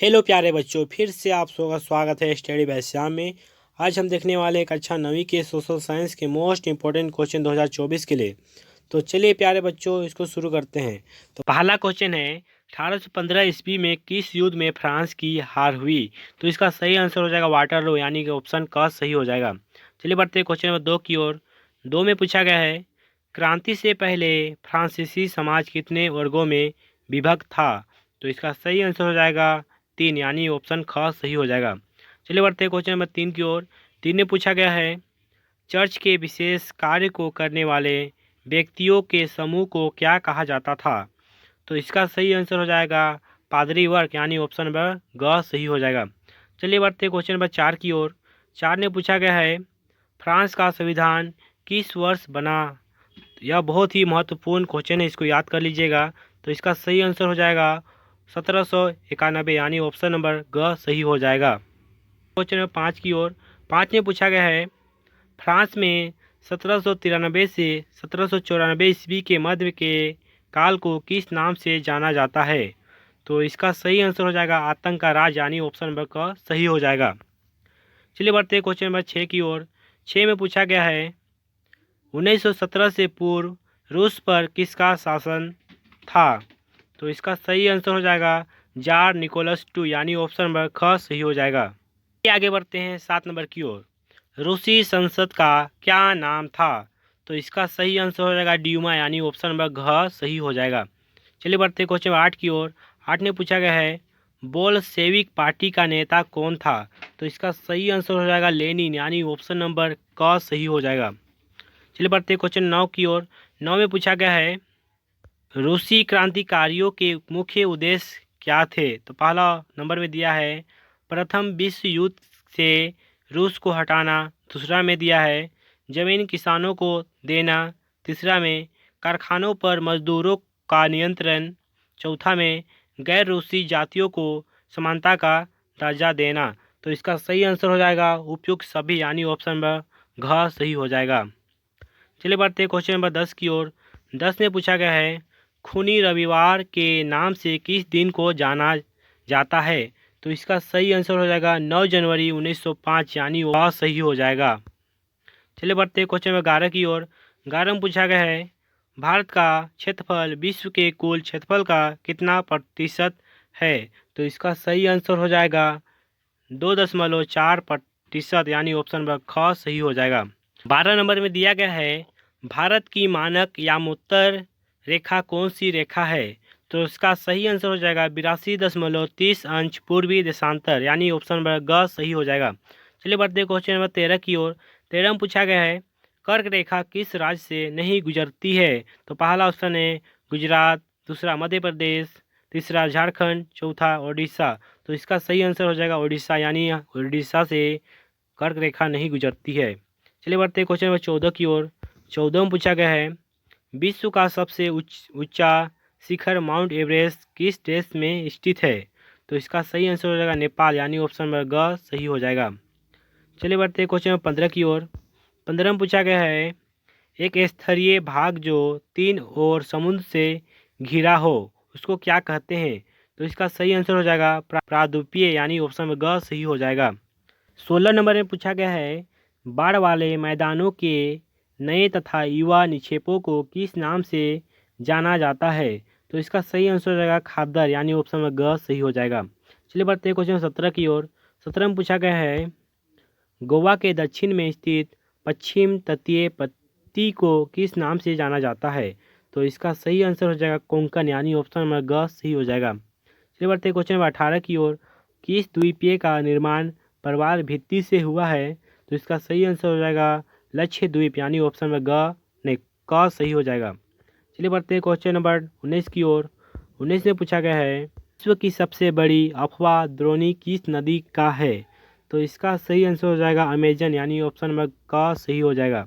Hello प्यारे बच्चों, फिर से आप लोगों का स्वागत है स्टडी बाय श्याम में। आज हम देखने वाले एक अच्छा 9वीं के सोशल साइंस के मोस्ट इंपॉर्टेंट क्वेश्चन 2024 के लिए। तो चलिए प्यारे बच्चों, इसको शुरू करते हैं। तो पहला क्वेश्चन है, 1815 ईस्वी में किस युद्ध में फ्रांस की हार हुई? तो इसका सही आंसर हो जाएगा वाटरलू, यानी कि ऑप्शन क सही हो जाएगा। चलिए बढ़ते हैं क्वेश्चन नंबर 2 की ओर। 2 में पूछा गया है, क्रांति से पहले फ्रांसीसी समाज कितने वर्गों में विभक्त था? तो इसका सही आंसर हो जाएगा 3, यानी ऑप्शन ख सही हो जाएगा। चलिए बढ़ते हैं क्वेश्चन नंबर 3 की ओर। 3 में पूछा गया है, चर्च के विशेष कार्य को करने वाले व्यक्तियों के समूह को क्या कहा जाता था? तो इसका सही आंसर हो जाएगा पादरी वर्ग, यानी ऑप्शन नंबर ग सही हो जाएगा। चलिए बढ़ते हैं क्वेश्चन नंबर 4 की ओर। 4 में पूछा गया है, फ्रांस का संविधान किस वर्ष बना? यह बहुत ही महत्वपूर्ण क्वेश्चन है, इसको याद कर लीजिएगा। तो इसका सही आंसर हो जाएगा 1791, यानी ऑप्शन नंबर ग सही हो जाएगा। क्वेश्चन नंबर 5 की ओर। 5 में पूछा गया है, फ्रांस में 1793 से 1794 ईस्वी के मध्य के काल को किस नाम से जाना जाता है? तो इसका सही आंसर हो जाएगा आतंक का राज, यानी ऑप्शन नंबर क सही हो जाएगा। चलिए बढ़ते हैं क्वेश्चन नंबर 6 की ओर। 6 में पूछा गया है, 1917 से पूर्व रूस पर किसका शासन था? तो इसका सही आंसर हो जाएगा जार निकोलस II, यानी ऑप्शन नंबर ख सही हो जाएगा। आगे बढ़ते हैं 7 नंबर की ओर। रूसी संसद का क्या नाम था? तो इसका सही आंसर हो जाएगा ड्यूमा, यानी ऑप्शन नंबर घ सही हो जाएगा। चलिए बढ़ते हैं क्वेश्चन 8 की ओर। 8 में पूछा गया है, बोल्शेविक पार्टी का नेता कौन था? तो इसका सही आंसर हो जाएगा लेनिन, यानी ऑप्शन नंबर क सही हो जाएगा। चलिए बढ़ते हैं क्वेश्चन 9 की ओर। 9 में पूछा गया है, रूसी क्रांतिकारियों के मुख्य उद्देश्य क्या थे? तो पहला नंबर में दिया है, प्रथम विश्व युद्ध से रूस को हटाना। दूसरा में दिया है, जमीन किसानों को देना। तीसरा में, कारखानों पर मजदूरों का नियंत्रण। चौथा में, गैर रूसी जातियों को समानता का दर्जा देना। तो इसका सही आंसर हो जाएगा उपयुक्त सभी, यानी ऑप्शन नंबर घ सही हो जाएगा। चलिए बढ़ते हैं क्वेश्चन नंबर 10 की ओर। 10 में पूछा गया है, खूनी रविवार के नाम से किस दिन को जाना जाता है? तो इसका सही आंसर हो जाएगा 9 जनवरी 1905, यानी वह सही हो जाएगा। चलिए बढ़ते हैं क्वेश्चन नंबर 11 की ओर। 11 में पूछा गया है, भारत का क्षेत्रफल विश्व के कुल क्षेत्रफल का कितना प्रतिशत है? तो इसका सही आंसर हो जाएगा 2.4%, यानी ऑप्शन नंबर ख सही हो जाएगा। 12 नंबर में दिया गया है, भारत की मानक यामोत्तर रेखा कौन सी रेखा है? तो इसका सही आंसर हो जाएगा 82.30 पूर्वी देशांतर, यानी ऑप्शन नंबर ग सही हो जाएगा। चलिए बढ़ते हैं क्वेश्चन नंबर 13 की ओर। 13 में पूछा गया है, कर्क रेखा किस राज्य से नहीं गुजरती है? तो पहला ऑप्शन है गुजरात, दूसरा मध्य प्रदेश, तीसरा झारखंड, चौथा उड़ीसा। तो इसका सही आंसर हो जाएगा उड़ीसा, यानी उड़ीसा से कर्क रेखा नहीं गुजरती है। चलिए बढ़ते हैं क्वेश्चन नंबर 14 की ओर। 14 में पूछा गया है, विश्व का सबसे ऊंचा शिखर माउंट एवरेस्ट किस देश में स्थित है? तो इसका सही आंसर हो जाएगा नेपाल, यानी ऑप्शन नंबर ग सही हो जाएगा। चलिए बढ़ते हैं क्वेश्चन नंबर 15 की ओर। 15 में पूछा गया है, एक स्तरीय भाग जो 3 ओर समुद्र से घिरा हो उसको क्या कहते हैं? तो इसका सही आंसर हो जाएगा प्रायद्वीपीय, यानी ऑप्शन नंबर ग सही हो जाएगा। 16 नंबर में पूछा गया है, बाढ़ वाले मैदानों के नए तथा युवा निक्षेपों को किस नाम से जाना जाता है? तो इसका सही आंसर हो जाएगा खादर, यानी ऑप्शन नंबर ग सही हो जाएगा। चलिए बढ़ते हैं क्वेश्चन 17 की ओर। 17 में पूछा गया है, गोवा के दक्षिण में स्थित पश्चिम तटीय पट्टी को किस नाम से जाना जाता है? तो इसका सही आंसर हो जाएगा कोंकण, यानी ऑप्शन नंबर ग सही हो जाएगा। चलिए बढ़ते हैं क्वेश्चन नंबर 18 की ओर। किस द्वीपीय का निर्माण प्रवाल भित्ति से हुआ है? तो इसका सही आंसर हो जाएगा लक्षद्वीप, यानी ऑप्शन नंबर ग नहीं क सही हो जाएगा। चलिए बढ़ते हैं क्वेश्चन नंबर 19 की ओर। 19 में पूछा गया है, विश्व की सबसे बड़ी अफवाह द्रोणी किस नदी का है? तो इसका सही आंसर हो जाएगा अमेजन, यानी ऑप्शन नंबर क सही हो जाएगा।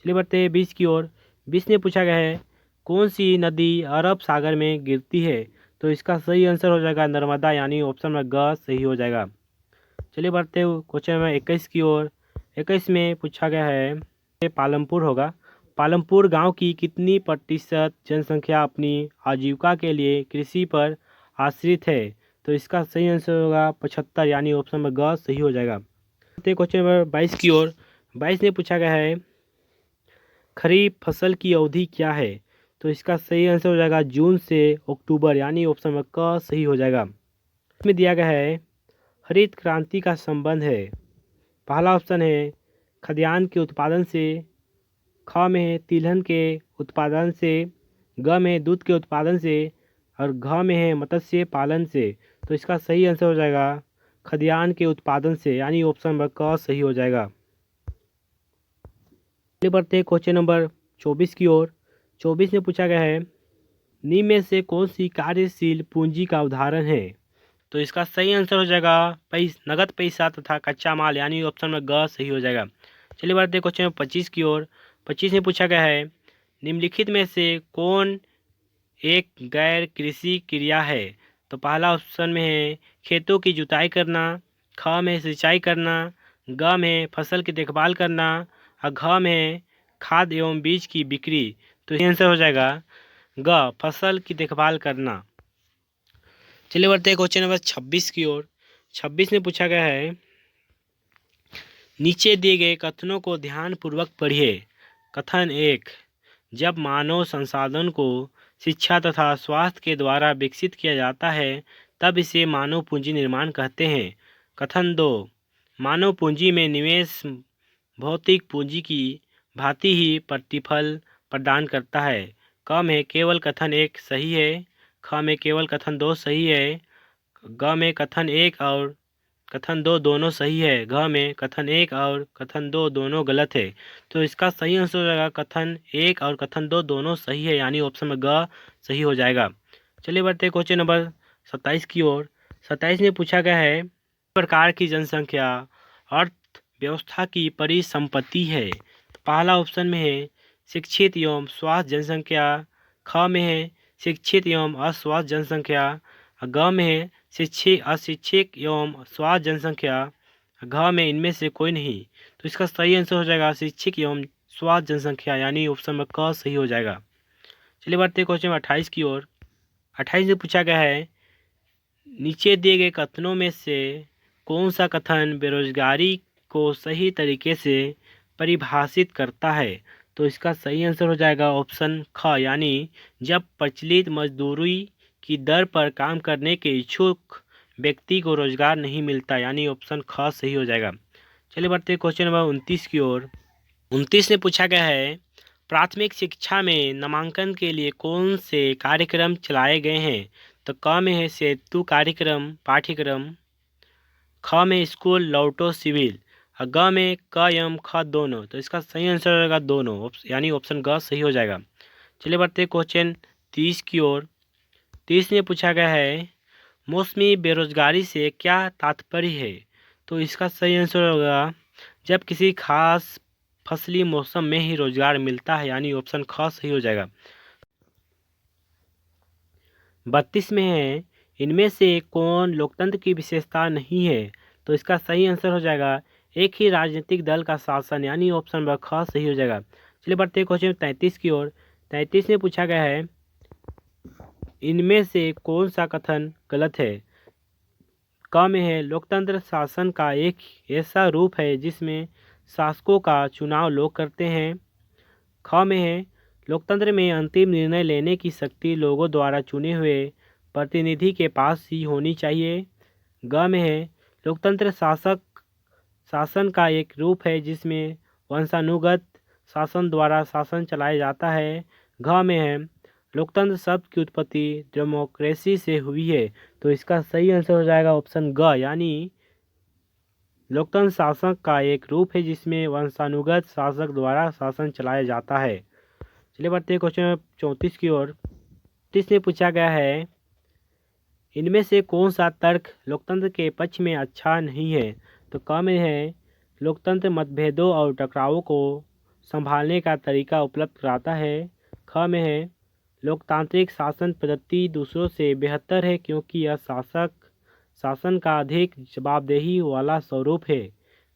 चलिए बढ़ते हैं 20 की ओर। 20 में पूछा गया है, कौन सी नदी अरब सागर में गिरती है? तो इसका सही आंसर हो जाएगा नर्मदा, यानी ऑप्शन नंबर ग सही हो जाएगा। चलिए बढ़ते हैं क्वेश्चन नंबर 21 की ओर। 21 में पूछा गया है, पालमपुर होगा, पालमपुर गांव की कितनी प्रतिशत जनसंख्या अपनी आजीविका के लिए कृषि पर आश्रित है? तो इसका सही आंसर होगा 75 यानी ऑप्शन नंबर ग सही हो जाएगा। क्वेश्चन नंबर 22 की ओर। 22 में पूछा गया है खरीफ फसल की अवधि क्या है? तो इसका सही आंसर हो जाएगा जून से अक्टूबर यानी ऑप्शन नंबर क सही हो जाएगा। इसमें दिया गया है हरित क्रांति का संबंध है। पहला ऑप्शन है खाद्यान्न के उत्पादन से, ख में है तिलहन के उत्पादन से, ग में है दूध के उत्पादन से और घ में है मत्स्य पालन से। तो इसका सही आंसर हो जाएगा खाद्यान्न के उत्पादन से यानी ऑप्शन नंबर क सही हो जाएगा। आगे बढ़ते हैं क्वेश्चन नंबर 24 की ओर। 24 में पूछा गया है निम्न में से कौन सी कार्यशील पूंजी का उदाहरण है? तो इसका सही आंसर हो जाएगा नगद पैसा तथा कच्चा माल यानी ऑप्शन में ग सही हो जाएगा। चलिए बढ़ते हैं क्वेश्चन 25 की ओर। 25 में पूछा गया है निम्नलिखित में से कौन एक गैर कृषि क्रिया है? तो पहला ऑप्शन में है खेतों की जुताई करना, ख में सिंचाई करना, ग में फसल की देखभाल करना और घ में खाद एवं बीज की बिक्री। तो इसका आंसर हो जाएगा ग फसल की देखभाल करना। चलिए बढ़ते हैं क्वेश्चन नंबर 26 की ओर। 26 में पूछा गया है नीचे दिए गए कथनों को ध्यानपूर्वक पढ़िए। कथन 1 जब मानव संसाधन को शिक्षा तथा स्वास्थ्य के द्वारा विकसित किया जाता है तब इसे मानव पूंजी निर्माण कहते हैं। कथन 2 मानव पूंजी में निवेश भौतिक पूंजी की भांति ही प्रतिफल प्रदान करता है। क में केवल कथन 1 सही है, ख में केवल कथन 2 सही है, ग में कथन 1 और कथन 2 दोनों सही है, घ में कथन 1 और कथन 2 दोनों गलत है। तो इसका सही आंसर हो जाएगा कथन 1 और कथन 2 दोनों सही है यानी ऑप्शन में ग सही हो जाएगा। चलिए बढ़ते हैं क्वेश्चन नंबर 27 की ओर। 27 में पूछा गया है प्रकार की जनसंख्या अर्थव्यवस्था की परिसंपत्ति है। पहला ऑप्शन में है शिक्षित एवं स्वास्थ्य जनसंख्या, ख में है शिक्षित एवं अस्वास्थ्य जनसंख्या, ग में है शिक्षित अशिक्षित एवं स्वास्थ्य जनसंख्या, घ में इनमें से कोई नहीं। तो इसका सही आंसर हो जाएगा शिक्षित एवं स्वास्थ्य जनसंख्या यानी ऑप्शन में क सही हो जाएगा। चलिए बढ़ते हैं क्वेश्चन 28 की ओर। 28 में पूछा गया है नीचे दिए गए कथनों में से कौन सा कथन बेरोजगारी को सही तरीके से परिभाषित करता है? तो इसका सही आंसर हो जाएगा ऑप्शन ख यानी जब प्रचलित मजदूरी की दर पर काम करने के इच्छुक व्यक्ति को रोजगार नहीं मिलता यानी ऑप्शन ख सही हो जाएगा। चलिए बढ़ते हैं क्वेश्चन नंबर 29 की ओर। 29 में पूछा गया है प्राथमिक शिक्षा में नामांकन के लिए कौन से कार्यक्रम चलाए गए हैं? तो क में है सेतु कार्यक्रम पाठ्यक्रम, ख में स्कूल लौटो सिविल और ग में क एवं ख दोनों। तो इसका सही आंसर होगा दोनों यानी ऑप्शन ग सही हो जाएगा। चलिए बढ़ते हैं क्वेश्चन 30 की ओर। 30 में पूछा गया है मौसमी बेरोजगारी से क्या तात्पर्य है? तो इसका सही आंसर होगा जब किसी खास फसली मौसम में ही रोजगार मिलता है यानी ऑप्शन ख सही हो जाएगा। 32 में है इनमें से कौन लोकतंत्र की विशेषता नहीं है? तो इसका सही आंसर हो जाएगा एक ही राजनीतिक दल का शासन यानी ऑप्शन नंबर ख सही हो जाएगा। चलिए बढ़ते हैं क्वेश्चन 33 की ओर। 33 में पूछा गया है इनमें से कौन सा कथन गलत है? क में है लोकतंत्र शासन का एक ऐसा रूप है जिसमें शासकों का चुनाव लोग करते हैं। ख में है लोकतंत्र में अंतिम निर्णय लेने की शक्ति लोगों द्वारा चुने हुए प्रतिनिधि के पास ही होनी चाहिए। ग में है लोकतंत्र शासन का एक रूप है जिसमें वंशानुगत शासन द्वारा शासन चलाया जाता है। घ में है लोकतंत्र शब्द की उत्पत्ति डेमोक्रेसी से हुई है। तो इसका सही आंसर हो जाएगा ऑप्शन ग यानी लोकतंत्र शासन का एक रूप है जिसमें वंशानुगत शासक द्वारा शासन चलाया जाता है। चलिए बढ़ते हैं क्वेश्चन 34 की ओर। 34 में पूछा गया है इनमें से कौन सा तर्क लोकतंत्र के पक्ष में अच्छा नहीं है? तो क में है लोकतंत्र मतभेदों और टकरावों को संभालने का तरीका उपलब्ध कराता है। ख में है लोकतांत्रिक शासन पद्धति दूसरों से बेहतर है क्योंकि यह शासन का अधिक जवाबदेही वाला स्वरूप है।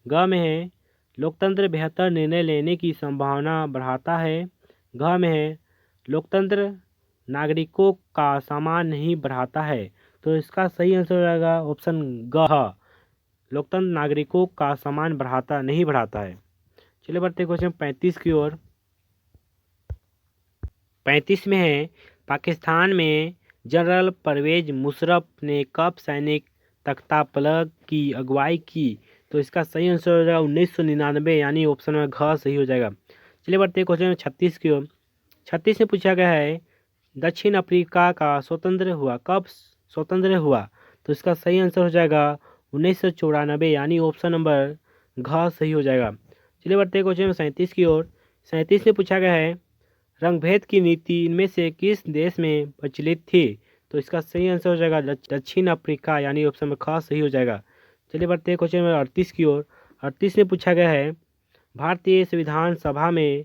ग में है लोकतंत्र बेहतर निर्णय लेने की संभावना बढ़ाता है। घ में है लोकतंत्र नागरिकों का सम्मान नहीं बढ़ाता है। तो इसका सही आंसर हो जाएगा ऑप्शन ग, लोकतंत्र नागरिकों का सम्मान बढ़ाता नहीं बढ़ाता है। चलिए बढ़ते क्वेश्चन 35 की ओर। 35 में है, पाकिस्तान में जनरल परवेज मुशर्रफ ने कब सैनिक तख्तापलट की अगुवाई की? तो इसका सही आंसर हो जाएगा 1999, यानी ऑप्शन में घ सही हो जाएगा। चलिए बढ़ते क्वेश्चन 36 की ओर। 36 में पूछा गया है, दक्षिण अफ्रीका का कब स्वतंत्र हुआ? तो इसका सही आंसर हो जाएगा 1994, यानी ऑप्शन नंबर घ सही हो जाएगा। चलिए बढ़ते क्वेश्चन 37 की ओर। 37 में पूछा गया है, रंगभेद की नीति इनमें से किस देश में प्रचलित थी? तो इसका सही आंसर हो जाएगा दक्षिण अफ्रीका, यानी ऑप्शन में ख सही हो जाएगा। चलिए बढ़ते हैं क्वेश्चन नंबर 38 की ओर। 38 में पूछा गया है, भारतीय संविधान सभा में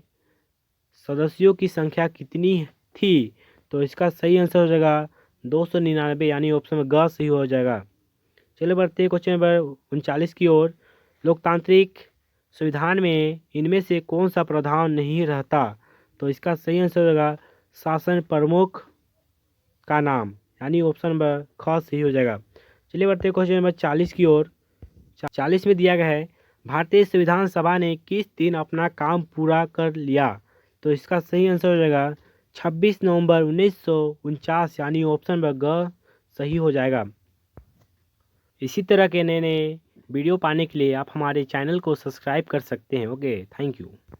सदस्यों की संख्या कितनी थी? तो इसका सही आंसर हो जाएगा 299, यानी ऑप्शन में ग सही हो जाएगा। चलिए बढ़ते हैं क्वेश्चन नंबर 39 की ओर। लोकतांत्रिक संविधान में इनमें से कौन सा प्रावधान नहीं रहता? तो इसका सही आंसर होगा शासन प्रमुख का नाम, यानी ऑप्शन नंबर ख सही हो जाएगा। चलिए बढ़ते हैं क्वेश्चन नंबर 40 की ओर। 40 में दिया गया है, भारतीय संविधान सभा ने किस दिन अपना काम पूरा कर लिया? तो इसका सही आंसर हो जाएगा 26 नवंबर 1949, यानी ऑप्शन नंबर ग सही हो जाएगा। इसी तरह के नए नए वीडियो पाने के लिए आप हमारे चैनल को सब्सक्राइब कर सकते हैं। Okay, thank you.